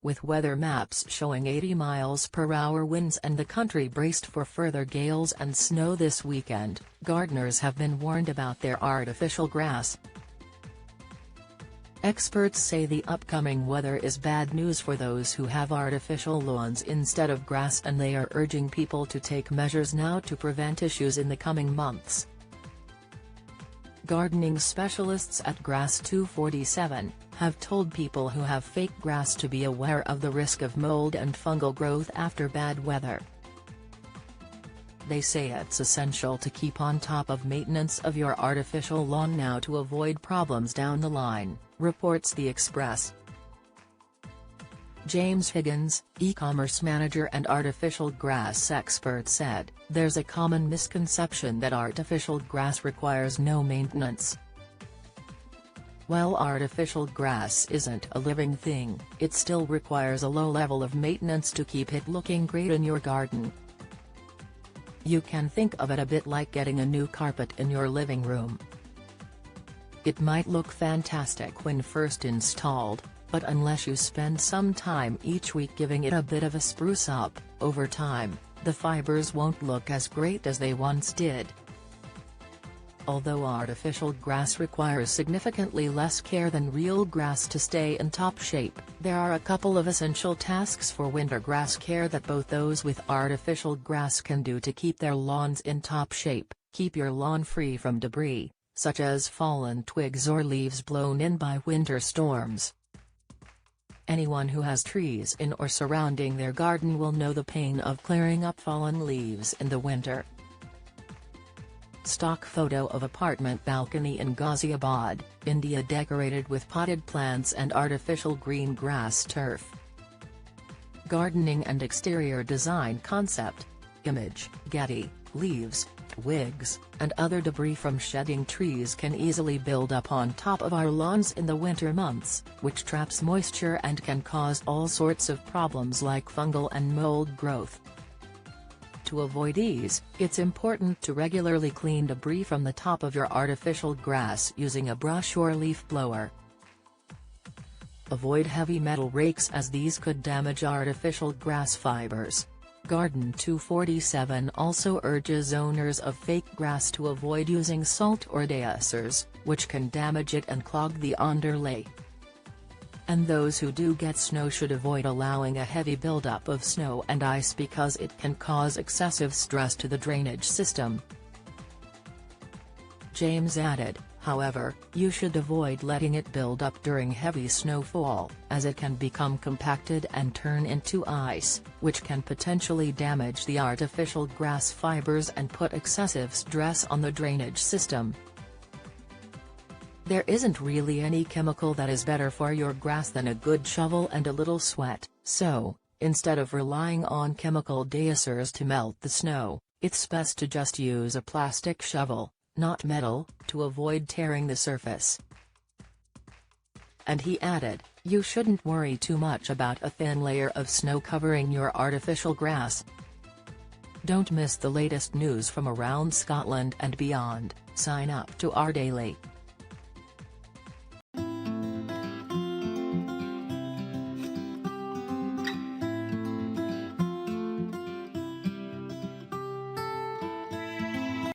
with weather maps showing 80 miles per hour winds and the country braced for further gales and snow this weekend, gardeners have been warned about their artificial grass. Experts say the upcoming weather is bad news for those who have artificial lawns instead of grass, and they are urging people to take measures now to prevent issues in the coming months. Gardening specialists at Grass 247 have told people who have fake grass to be aware of the risk of mold and fungal growth after bad weather. They say it's essential to keep on top of maintenance of your artificial lawn now to avoid problems down the line, reports The Express. James Higgins, e-commerce manager and artificial grass expert, said, "There's a common misconception that artificial grass requires no maintenance. While artificial grass isn't a living thing, it still requires a low level of maintenance to keep it looking great in your garden. You can think of it a bit like getting a new carpet in your living room. It might look fantastic when first installed, but unless you spend some time each week giving it a bit of a spruce up, over time, the fibers won't look as great as they once did." Although artificial grass requires significantly less care than real grass to stay in top shape, there are a couple of essential tasks for winter grass care that both those with artificial grass can do to keep their lawns in top shape. Keep your lawn free from debris, such as fallen twigs or leaves blown in by winter storms. Anyone who has trees in or surrounding their garden will know the pain of clearing up fallen leaves in the winter. Stock photo of apartment balcony in Ghaziabad, India decorated with potted plants and artificial green grass turf. Gardening and exterior design concept. Image, Getty. Leaves, twigs, and other debris from shedding trees can easily build up on top of our lawns in the winter months, which traps moisture and can cause all sorts of problems like fungal and mold growth. To avoid these, it's important to regularly clean debris from the top of your artificial grass using a brush or leaf blower. Avoid heavy metal rakes as these could damage artificial grass fibers. Garden 247 also urges owners of fake grass to avoid using salt or deicers, which can damage it and clog the underlay. And those who do get snow should avoid allowing a heavy buildup of snow and ice because it can cause excessive stress to the drainage system. James added, however, you should avoid letting it build up during heavy snowfall, as it can become compacted and turn into ice, which can potentially damage the artificial grass fibers and put excessive stress on the drainage system. There isn't really any chemical that is better for your grass than a good shovel and a little sweat, so, instead of relying on chemical deicers to melt the snow, it's best to just use a plastic shovel, not metal, to avoid tearing the surface. And he added, you shouldn't worry too much about a thin layer of snow covering your artificial grass. Don't miss the latest news from around Scotland and beyond. Sign up to our daily